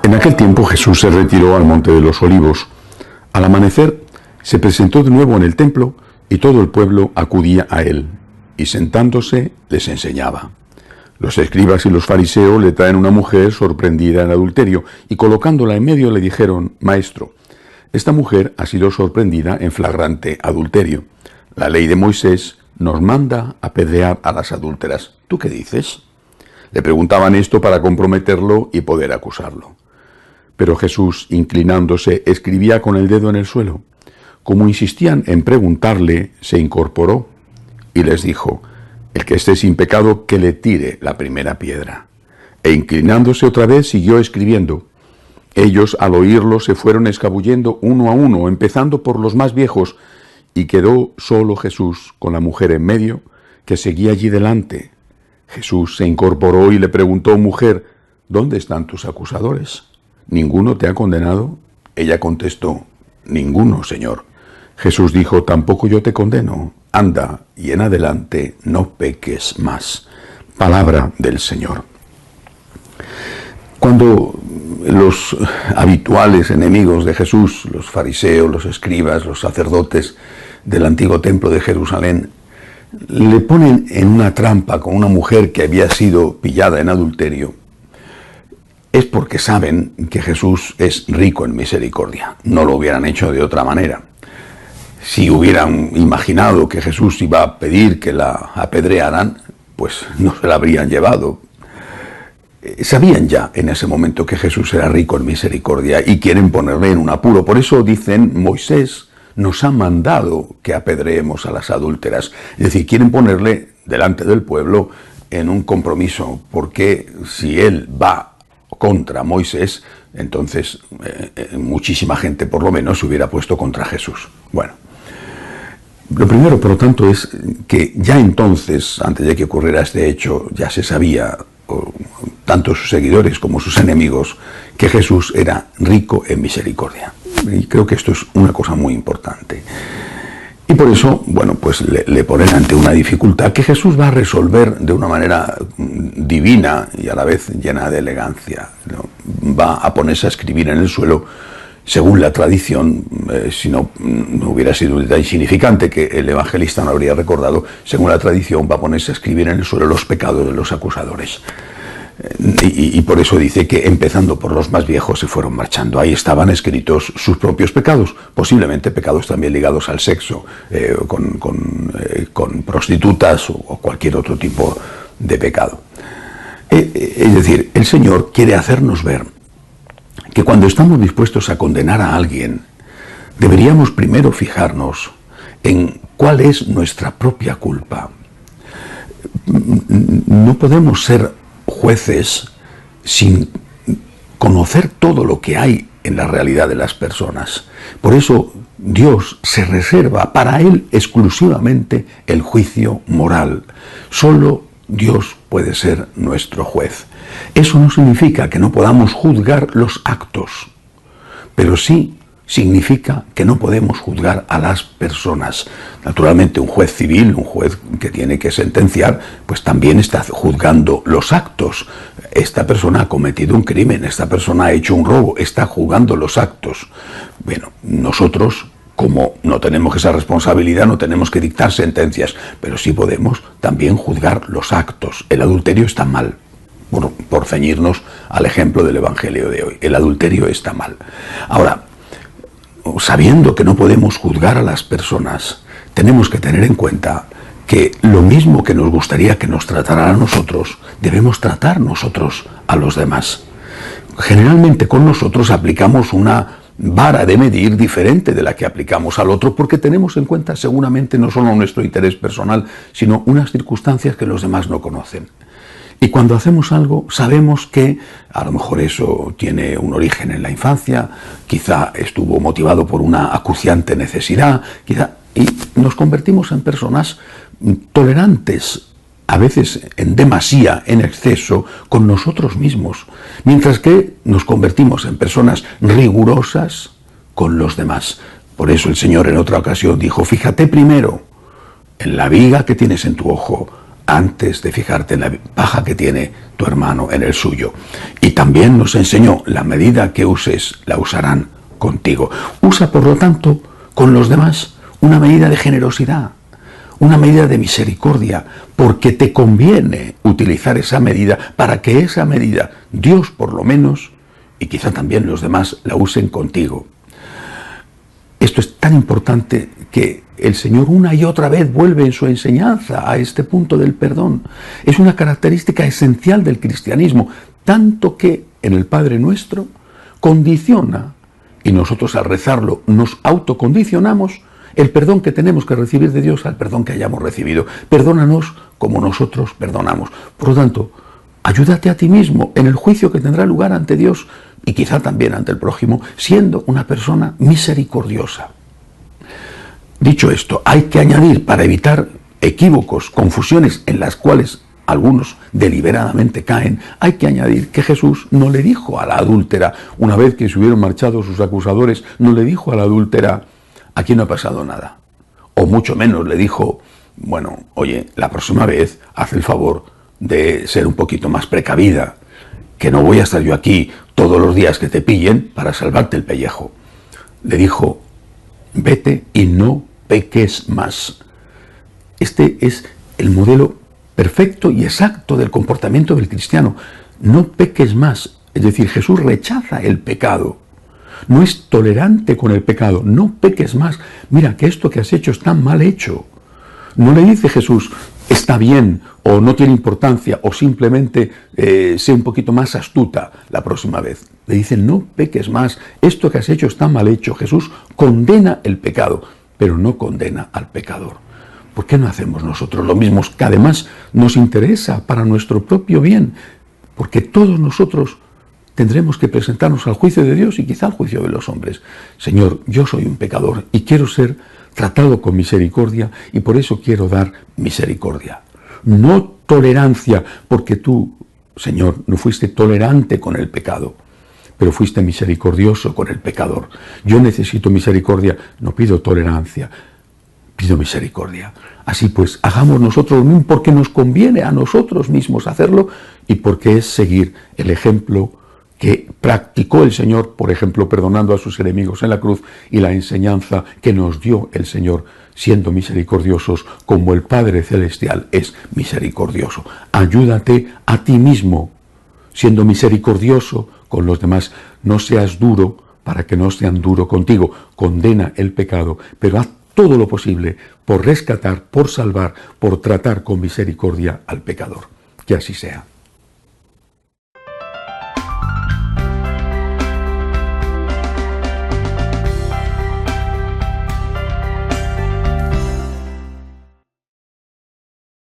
En aquel tiempo Jesús se retiró al monte de los Olivos. Al amanecer se presentó de nuevo en el templo y todo el pueblo acudía a él, y sentándose les enseñaba. Los escribas y los fariseos le traen una mujer sorprendida en adulterio, y colocándola en medio le dijeron: Maestro, esta mujer ha sido sorprendida en flagrante adulterio. La ley de Moisés nos manda apedrear a las adúlteras. ¿Tú qué dices? Le preguntaban esto para comprometerlo y poder acusarlo. Pero Jesús, inclinándose, escribía con el dedo en el suelo. Como insistían en preguntarle, se incorporó y les dijo: El que esté sin pecado, que le tire la primera piedra. E inclinándose otra vez, siguió escribiendo. Ellos, al oírlo, se fueron escabullendo uno a uno, empezando por los más viejos, y quedó solo Jesús con la mujer en medio, que seguía allí delante. Jesús se incorporó y le preguntó: Mujer, ¿dónde están tus acusadores? ¿Ninguno te ha condenado? Ella contestó: Ninguno, Señor. Jesús dijo: Tampoco yo te condeno. Anda, y en adelante no peques más. Palabra del Señor. Cuando los habituales enemigos de Jesús, los fariseos, los escribas, los sacerdotes del antiguo templo de Jerusalén, le ponen en una trampa con una mujer que había sido pillada en adulterio, es porque saben que Jesús es rico en misericordia. No lo hubieran hecho de otra manera. Si hubieran imaginado que Jesús iba a pedir que la apedrearan, pues no se la habrían llevado. Sabían ya en ese momento que Jesús era rico en misericordia y quieren ponerle en un apuro. Por eso dicen: Moisés nos ha mandado que apedreemos a las adúlteras. Es decir, quieren ponerle delante del pueblo en un compromiso, porque si él va contra Moisés, entonces muchísima gente por lo menos se hubiera puesto contra Jesús. Bueno, lo primero, por lo tanto, es que ya entonces, antes de que ocurriera este hecho, ya se sabía, tanto sus seguidores como sus enemigos, que Jesús era rico en misericordia. Y creo que esto es una cosa muy importante. Y por eso, bueno, pues le ponen ante una dificultad que Jesús va a resolver de una manera divina y a la vez llena de elegancia, ¿no? Va a ponerse a escribir en el suelo, según la tradición, si no hubiera sido un detalle insignificante que el evangelista no habría recordado, según la tradición va a ponerse a escribir en el suelo los pecados de los acusadores. Y por eso dice que empezando por los más viejos se fueron marchando. Ahí estaban escritos sus propios pecados, posiblemente pecados también ligados al sexo, con prostitutas o cualquier otro tipo de pecado. Es decir, el Señor quiere hacernos ver que cuando estamos dispuestos a condenar a alguien, deberíamos primero fijarnos en cuál es nuestra propia culpa. No podemos ser jueces sin conocer todo lo que hay en la realidad de las personas. Por eso Dios se reserva para Él exclusivamente el juicio moral. Solo Dios puede ser nuestro juez. Eso no significa que no podamos juzgar los actos, pero sí significa que no podemos juzgar a las personas. Naturalmente, un juez civil, un juez que tiene que sentenciar, pues también está juzgando los actos. Esta persona ha cometido un crimen, esta persona ha hecho un robo, está juzgando los actos. Bueno, nosotros, como no tenemos esa responsabilidad, no tenemos que dictar sentencias, pero sí podemos también juzgar los actos. El adulterio está mal, por ceñirnos al ejemplo del Evangelio de hoy. El adulterio está mal. Ahora, sabiendo que no podemos juzgar a las personas, tenemos que tener en cuenta que lo mismo que nos gustaría que nos trataran a nosotros, debemos tratar nosotros a los demás. Generalmente con nosotros aplicamos una vara de medir diferente de la que aplicamos al otro, porque tenemos en cuenta seguramente no solo nuestro interés personal, sino unas circunstancias que los demás no conocen. Y cuando hacemos algo, sabemos que a lo mejor eso tiene un origen en la infancia, quizá estuvo motivado por una acuciante necesidad, y nos convertimos en personas tolerantes, a veces en demasía, en exceso, con nosotros mismos, mientras que nos convertimos en personas rigurosas con los demás. Por eso el Señor en otra ocasión dijo: fíjate primero en la viga que tienes en tu ojo, antes de fijarte en la paja que tiene tu hermano en el suyo. Y también nos enseñó, la medida que uses, la usarán contigo. Usa, por lo tanto, con los demás una medida de generosidad, una medida de misericordia, porque te conviene utilizar esa medida para que esa medida, Dios por lo menos, y quizá también los demás, la usen contigo. Esto es tan importante que el Señor una y otra vez vuelve en su enseñanza a este punto del perdón. Es una característica esencial del cristianismo, tanto que en el Padre Nuestro condiciona, y nosotros al rezarlo nos autocondicionamos, el perdón que tenemos que recibir de Dios al perdón que hayamos recibido. Perdónanos como nosotros perdonamos. Por lo tanto, ayúdate a ti mismo en el juicio que tendrá lugar ante Dios y quizá también ante el prójimo, siendo una persona misericordiosa. Dicho esto, hay que añadir, para evitar equívocos, confusiones en las cuales algunos deliberadamente caen, hay que añadir que Jesús no le dijo a la adúltera, una vez que se hubieron marchado sus acusadores, no le dijo a la adúltera, aquí no ha pasado nada. O mucho menos le dijo, bueno, oye, la próxima vez haz el favor de ser un poquito más precavida, que no voy a estar yo aquí todos los días que te pillen para salvarte el pellejo. Le dijo, vete y no peques más. Este es el modelo perfecto y exacto del comportamiento del cristiano. No peques más. Es decir, Jesús rechaza el pecado. No es tolerante con el pecado. No peques más. Mira, que esto que has hecho está mal hecho. No le dice Jesús, está bien, o no tiene importancia, o simplemente sé un poquito más astuta la próxima vez. Le dice, no peques más. Esto que has hecho está mal hecho. Jesús condena el pecado, pero no condena al pecador. ¿Por qué no hacemos nosotros lo mismo? Que además nos interesa para nuestro propio bien, porque todos nosotros tendremos que presentarnos al juicio de Dios y quizá al juicio de los hombres. Señor, yo soy un pecador y quiero ser tratado con misericordia y por eso quiero dar misericordia. No tolerancia, porque tú, Señor, no fuiste tolerante con el pecado, pero fuiste misericordioso con el pecador. Yo necesito misericordia, no pido tolerancia, pido misericordia. Así pues, hagamos nosotros lo mismo porque nos conviene a nosotros mismos hacerlo y porque es seguir el ejemplo que practicó el Señor, por ejemplo, perdonando a sus enemigos en la cruz, y la enseñanza que nos dio el Señor, siendo misericordiosos como el Padre Celestial es misericordioso. Ayúdate a ti mismo, siendo misericordioso con los demás. No seas duro para que no sean duro contigo. Condena el pecado, pero haz todo lo posible por rescatar, por salvar, por tratar con misericordia al pecador. Que así sea.